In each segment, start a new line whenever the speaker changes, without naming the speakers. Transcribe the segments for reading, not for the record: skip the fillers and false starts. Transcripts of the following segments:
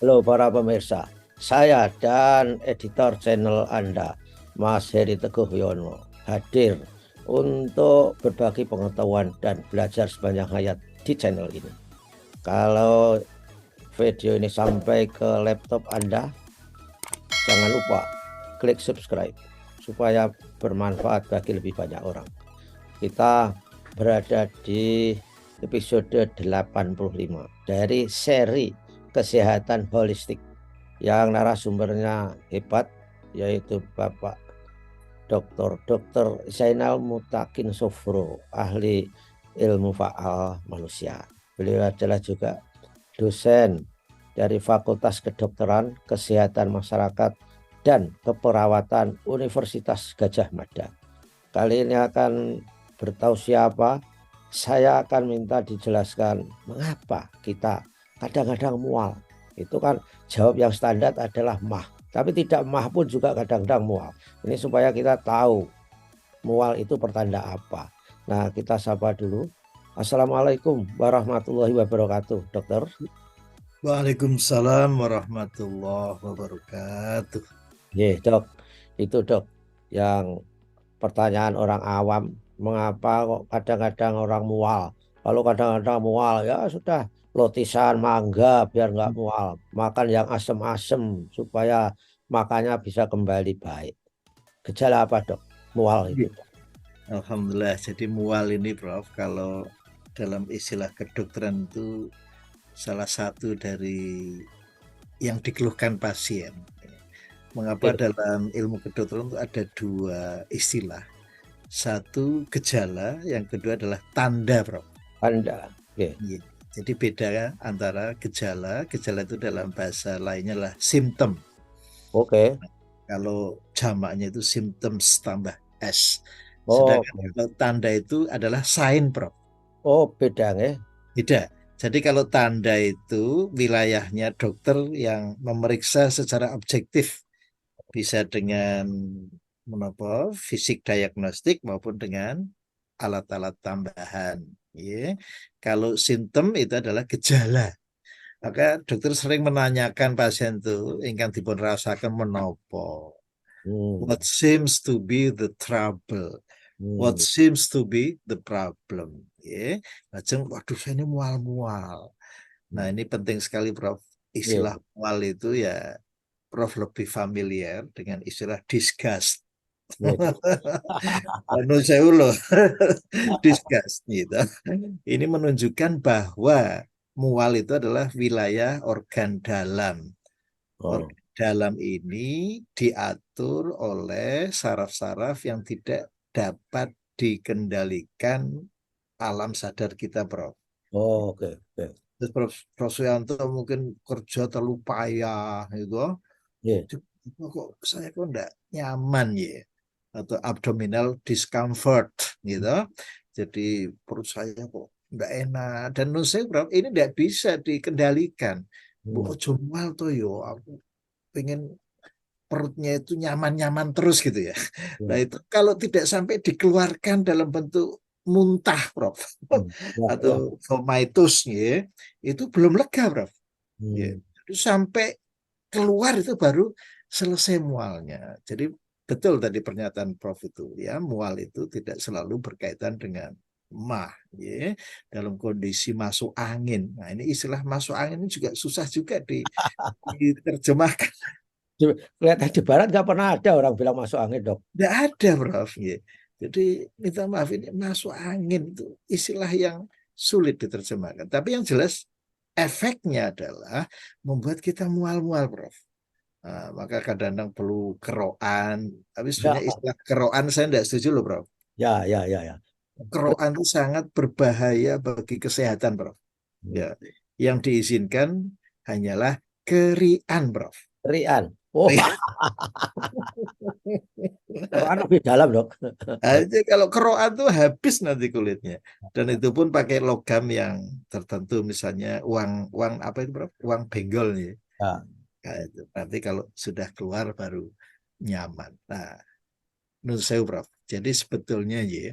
Halo para pemirsa, saya dan editor channel Anda, Mas Heri Teguh Yono, hadir untuk berbagi pengetahuan dan belajar sepanjang hayat di channel ini. Kalau video ini sampai ke laptop Anda, jangan lupa klik subscribe supaya bermanfaat bagi lebih banyak orang. Kita berada di episode 85 dari seri kesehatan holistik yang narasumbernya hebat, yaitu Bapak Dr. Zainal Mutakin Sofro, ahli ilmu faal manusia. Beliau adalah juga dosen dari Fakultas Kedokteran, Kesehatan Masyarakat, dan Keperawatan Universitas Gadjah Mada. Kali ini akan bertahu siapa, saya akan minta dijelaskan mengapa kita kadang-kadang mual. Itu kan jawab yang standar adalah mah. Tapi tidak mah pun juga kadang-kadang mual. Ini supaya kita tahu mual itu pertanda apa. Nah, kita sapa dulu. Assalamualaikum warahmatullahi wabarakatuh, dokter.
Waalaikumsalam warahmatullahi wabarakatuh.
Dok. Itu dok yang pertanyaan orang awam, mengapa kok kadang-kadang orang mual? Kalau kadang-kadang mual ya sudah lotisan mangga biar nggak mual. Makan yang asem-asem supaya makannya bisa kembali baik. Gejala apa dok? Mual itu.
Alhamdulillah, jadi mual ini Prof, kalau dalam istilah kedokteran itu salah satu dari yang dikeluhkan pasien. Mengapa
Oke,
dalam ilmu kedokteran itu ada dua istilah. Satu gejala, yang kedua adalah tanda Prof.
Anda. Oke.
Iya. Jadi beda antara gejala, gejala itu dalam bahasa lainnya adalah simptom.
Oke.
Kalau jamaknya itu symptoms tambah S.
Oh,
Sedangkan kalau tanda itu adalah sign, Prof.
oh beda ya.
Tidak. Jadi kalau tanda itu wilayahnya dokter yang memeriksa secara objektif, bisa dengan fisik diagnostik maupun dengan alat-alat tambahan. Ya. Kalau simptom itu adalah gejala. Maka dokter sering menanyakan pasien itu ingkang dipun rasakan menopo.
Hmm,
What seems to be the trouble? What
hmm,
seems to be the problem? Ya, lajeng, waduh saya ini mual-mual. Nah
hmm.
ini penting sekali Prof.
Iya,
Istilah mual itu ya Prof lebih familiar dengan istilah disgust.
iya.
Menurut saya loh, disgust gitu. Ini menunjukkan bahwa mual itu adalah wilayah organ dalam.
Oh,
Organ dalam ini diatur oleh saraf-saraf yang tidak dapat dikendalikan alam sadar kita, Prof.
oh, oke, oke.
Terus Prof Suyanto mungkin kerja terlalu payah gitu.
Iya.
Kok saya kok enggak nyaman ya, atau abdominal discomfort gitu. Jadi perut saya kok enggak enak, dan menurut saya Prof, ini enggak bisa dikendalikan. Bu
Hmm,
ojo mual tuh yo, aku pengen perutnya itu nyaman-nyaman terus gitu ya. Nah
iya.
itu kalau tidak sampai dikeluarkan dalam bentuk muntah, Prof,
Hmm, ya,
atau
ya.
vomitus ya, itu belum lega, Prof. Ya.
Hmm.
Jadi sampai keluar itu baru selesai mualnya. Jadi betul tadi pernyataan Prof itu ya, mual itu tidak selalu berkaitan dengan mah ya, dalam kondisi masuk angin. Nah, ini istilah masuk angin ini juga susah juga diterjemahkan.
Kelihatan di barat nggak pernah ada orang bilang masuk angin, dok.
Tidak ada, Prof. Ya. Jadi minta maaf, ini masuk angin itu istilah yang sulit diterjemahkan. Tapi yang jelas efeknya adalah membuat kita mual-mual, Prof. Nah, maka kadang-kadang perlu keroan. Tapi
Ya,
sebenarnya istilah keroan saya tidak setuju loh, Prof.
ya, ya, ya, ya.
Keroan itu sangat berbahaya bagi kesehatan, Prof.
Hmm.
Ya, yang diizinkan hanyalah kerian, Prof.
Rian. Oh, Quran lebih dalam, dok.
Aja kalau keroan tuh habis nanti kulitnya. Dan itu pun pakai logam yang tertentu, misalnya uang uang apa itu, Prof? Uang benggol nih.
Ya.
Nah, itu. Nanti kalau sudah keluar baru nyaman. Nah, menurut saya, Prof. Jadi sebetulnya ya,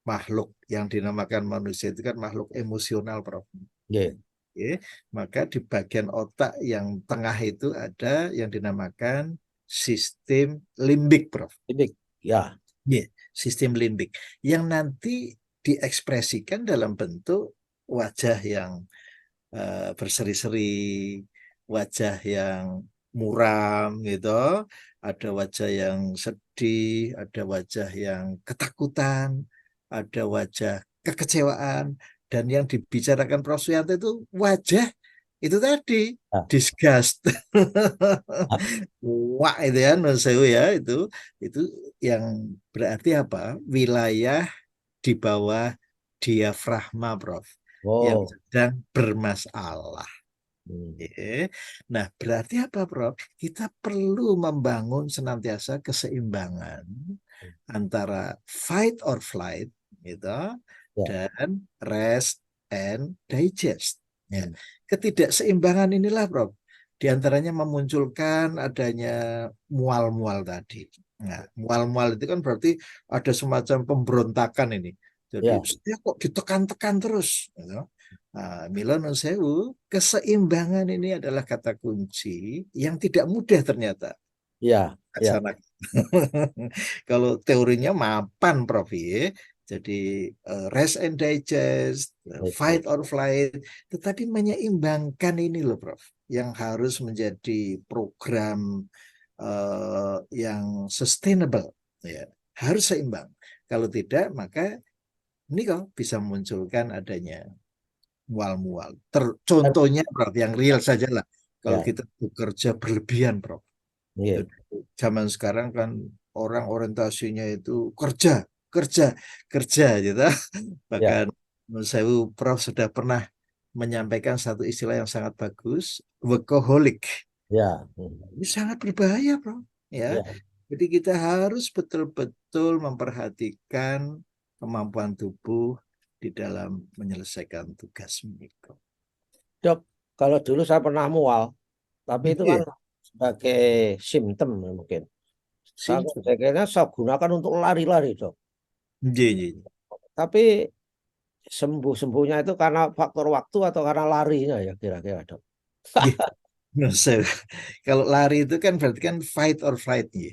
makhluk yang dinamakan manusia itu kan makhluk emosional, Prof.
Iya.
Oke, maka di bagian otak yang tengah itu ada yang dinamakan sistem limbik, Prof.
Limbik. Ya.
Ya, sistem limbik yang nanti diekspresikan dalam bentuk wajah yang berseri-seri, wajah yang muram gitu, ada wajah yang sedih, ada wajah yang ketakutan, ada wajah kekecewaan, dan yang dibicarakan Prof. Suyanto itu wajah itu tadi
Ya.
disgust. Wah itu ya, no sewu ya itu yang berarti apa? Wilayah di bawah diafragma, Prof, yang
Oh.
sedang bermasalah.
Hmm.
Oke. Nah, berarti apa, Prof? Kita perlu membangun senantiasa keseimbangan antara fight or flight, gitu,
Ya.
dan rest and digest. Ya.
Hmm.
Ketidakseimbangan inilah, Prof, di antaranya memunculkan adanya mual-mual tadi. Nah, mual-mual itu kan berarti ada semacam pemberontakan ini. Jadi,
Ya.
saya kok ditekan-tekan terus, gitu. Nah, Mila nun sewu, keseimbangan ini adalah kata kunci yang tidak mudah ternyata
Ya. Ya.
laksanakan. Kalau teorinya mapan, Prof. Ya. Jadi rest and digest,
Oke.
fight or flight, tetapi menyeimbangkan ini loh, Prof, yang harus menjadi program yang sustainable, ya, harus seimbang. Kalau tidak, maka ini kok bisa memunculkan adanya mual-mual. Contohnya, Prof, yang real saja lah. Kalau
Ya.
kita bekerja berlebihan, Prof.
Iya.
Jadi, zaman sekarang kan orang orientasinya itu kerja, kerja, kerja, gitu.
Ya.
Bahkan menurut saya Prof sudah pernah menyampaikan satu istilah yang sangat bagus, workaholic.
Ya. Hmm.
Ini sangat berbahaya, Prof. Ya,
Ya.
jadi kita harus betul-betul memperhatikan kemampuan tubuh di dalam menyelesaikan tugas mikro.
Dok, kalau dulu saya pernah mual, tapi itu kan
Iya,
sebagai simptom ya mungkin.
simpel.
Saya kira saya gunakan untuk lari-lari, dok.
Iya, iya, iya.
Tapi sembuh-sembuhnya itu karena faktor waktu atau karena larinya ya kira-kira, dok.
Iya. Nah, kalau lari itu kan berarti kan fight or flight, ya.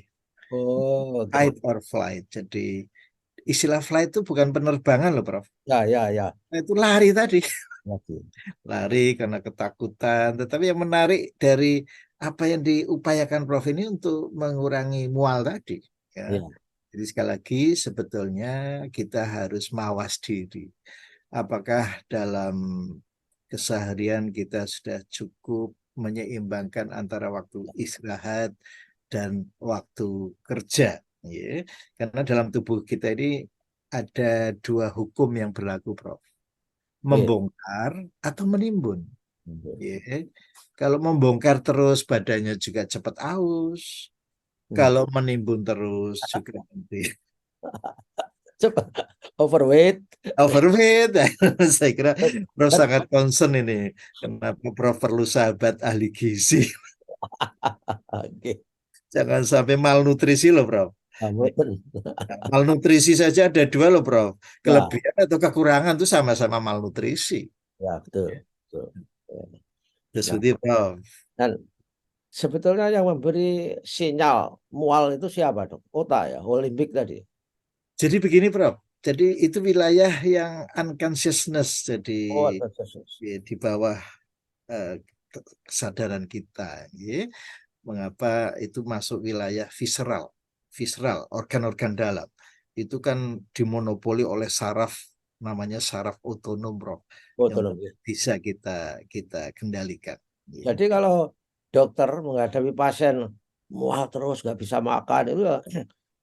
Oh,
Fight
gitu.
or flight. Jadi istilah flight itu bukan penerbangan loh, Prof.
Ya, ya, ya.
Nah, itu lari tadi.
Lagi.
Lari karena ketakutan. Tetapi yang menarik dari apa yang diupayakan Prof ini untuk mengurangi mual tadi. Ya.
Ya,
Jadi sekali lagi sebetulnya kita harus mawas diri. Apakah dalam keseharian kita sudah cukup menyeimbangkan antara waktu istirahat dan waktu kerja, ya. Karena dalam tubuh kita ini ada dua hukum yang berlaku, Prof.
iya.
Membongkar atau menimbun, ya. Kalau membongkar terus badannya juga cepat aus.
Hmm.
Kalau menimbun terus juga nanti
Coba overweight.
overweight. Saya kira Prof
Kan,
sangat concern ini. Kenapa Prof perlu sahabat ahli gizi?
oke.
Jangan sampai malnutrisi loh, Prof.
Ah, boten.
Malnutrisi saja ada dua loh, Prof.
Ya,
Kelebihan atau kekurangan itu sama-sama malnutrisi.
ya betul. Betul. Ya. Nah,
Jadi, Prof.
dan sebetulnya yang memberi sinyal mual itu siapa, dok? Otak ya, Olimpik tadi.
Jadi begini, Prof. Jadi itu wilayah yang unconsciousness. Jadi
Oh, terus.
di bawah eh, kesadaran kita. Ya. Mengapa itu masuk wilayah visceral, visceral, organ-organ dalam. Itu kan dimonopoli oleh saraf, namanya saraf otonom, Prof,
Oh,
yang
tolong. Ya.
bisa kita kita kendalikan. Ya.
Jadi kalau dokter menghadapi pasien mual terus nggak bisa makan itu ya,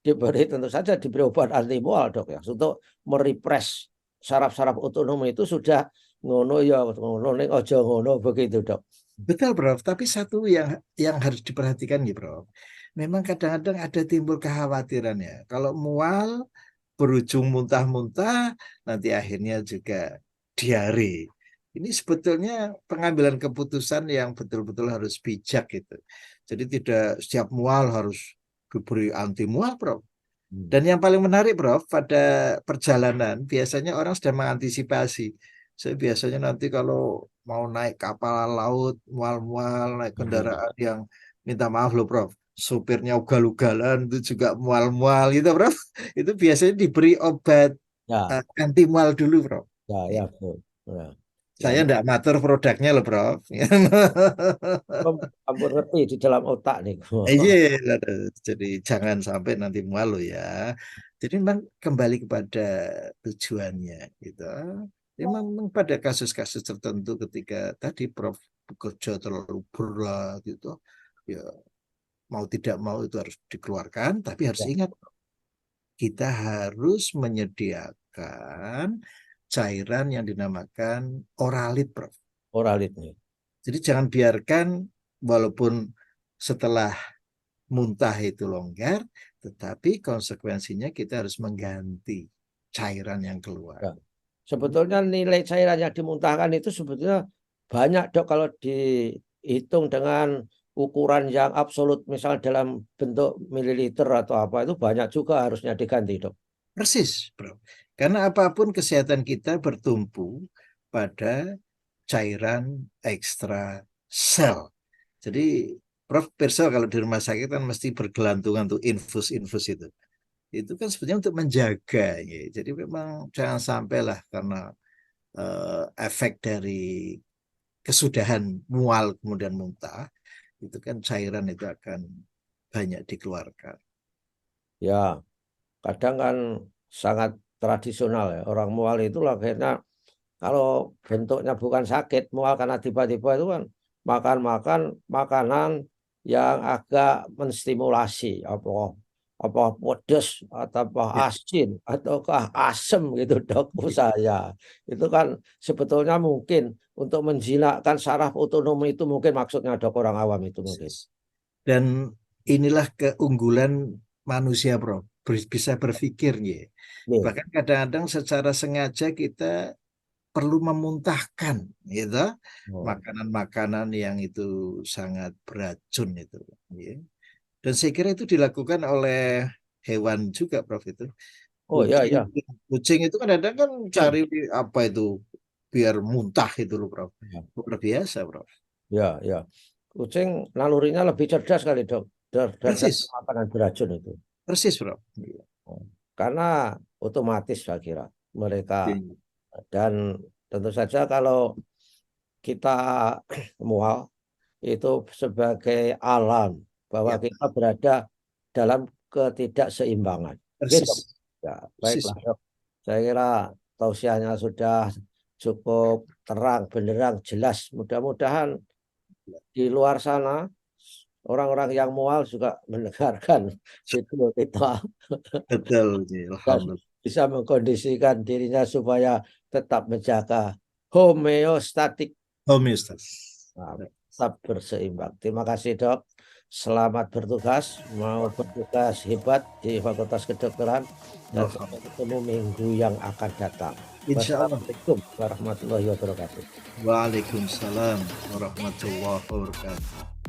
diberi tentu saja diberi obat anti mual, dok ya untuk merepress saraf-saraf otonom itu sudah ngono ya ngono ning aja ngono begitu, dok.
Betul, Prof. Tapi satu yang harus diperhatikan nih, Prof. Memang kadang-kadang ada timbul kekhawatiran ya. Kalau mual berujung muntah-muntah, nanti akhirnya juga diare. Ini sebetulnya pengambilan keputusan yang betul-betul harus bijak gitu. Jadi tidak setiap mual harus diberi anti mual, Prof.
Hmm.
Dan yang paling menarik, Prof, pada perjalanan biasanya orang sudah mengantisipasi. Saya biasanya nanti kalau mau naik kapal laut, mual-mual, naik kendaraan yang minta maaf loh Prof, supirnya ugal-ugalan itu juga mual-mual gitu Prof. Itu biasanya diberi obat
Ya,
anti mual dulu Prof.
ya, ya, betul. Ya, ya,
Saya enggak matur produknya loh Prof.
campur ngerti di dalam otak nih.
Iya, jadi jangan sampai nanti mual loh ya. Jadi memang kembali kepada tujuannya gitu. Memang pada kasus-kasus tertentu ketika tadi Prof bekerja terlalu berat gitu, ya mau tidak mau itu harus dikeluarkan, tapi harus
Ya,
ingat kita harus menyediakan cairan yang dinamakan oralit, Prof.
oralit nih.
Jadi jangan biarkan walaupun setelah muntah itu longgar, tetapi konsekuensinya kita harus mengganti cairan yang keluar.
Ya. Sebetulnya nilai cairan yang dimuntahkan itu sebetulnya banyak dok kalau dihitung dengan ukuran yang absolut, misalnya dalam bentuk mililiter atau apa itu banyak juga harusnya diganti dok.
Persis, Bro. Karena apapun kesehatan kita bertumpu pada cairan ekstra sel. Jadi, Prof. Pirsa kalau di rumah sakit kan mesti bergelantungan tuh infus-infus itu. Itu kan sebenarnya untuk menjaga. Ya. Jadi memang jangan sampailah karena efek dari kesudahan mual kemudian muntah, itu kan cairan itu akan banyak dikeluarkan.
Ya, kadang kan sangat tradisional ya. Orang mual itu akhirnya kalau bentuknya bukan sakit, mual karena tiba-tiba itu kan makan-makan makanan yang agak menstimulasi apa pedes atau apa
Ya,
asin ataukah asem gitu dok saya. Itu kan sebetulnya mungkin untuk menjinakkan saraf otonom itu mungkin maksudnya dok orang awam itu mungkin.
persis. Dan inilah keunggulan manusia, Bro. Bisa berpikir, ya.
Nih.
Bahkan kadang-kadang secara sengaja kita perlu memuntahkan, gitu,
Oh,
makanan-makanan yang itu sangat beracun itu. Ya. Dan saya kira itu dilakukan oleh hewan juga, Prof. Itu
oh ya
kucing,
ya.
kucing itu kan kadang kan
Ya.
cari apa itu biar muntah itu loh, Prof.
Ya.
Luar biasa, Prof.
Ya, ya. Kucing nalurinya lebih cerdas kali dok daripada
Persis,
makanan beracun itu.
persis, Prof. Iya.
Oh. Karena otomatis saya kira mereka
Iya.
dan tentu saja kalau kita mual itu sebagai alam bahwa
Ya,
kita berada dalam ketidakseimbangan. Gitu.
persis,
Ya,
persis.
baiklah dok. Saya kira tausiahnya sudah cukup terang, benderang, jelas. Mudah-mudahan di luar sana orang-orang yang mual juga mendengarkan video kita
Betul, Ji.
dan
Alhamdulillah.
bisa mengkondisikan dirinya supaya tetap menjaga homeostatik,
Homeostatis.
nah, tetap berseimbang. Terima kasih dok. Selamat bertugas, mau bertugas hebat di Fakultas Kedokteran dan sampai
Alhamdulillah.
ketemu minggu yang akan datang.
Insya Allah.
Wassalamualaikum warahmatullahi wabarakatuh.
Waalaikumsalam warahmatullahi wabarakatuh.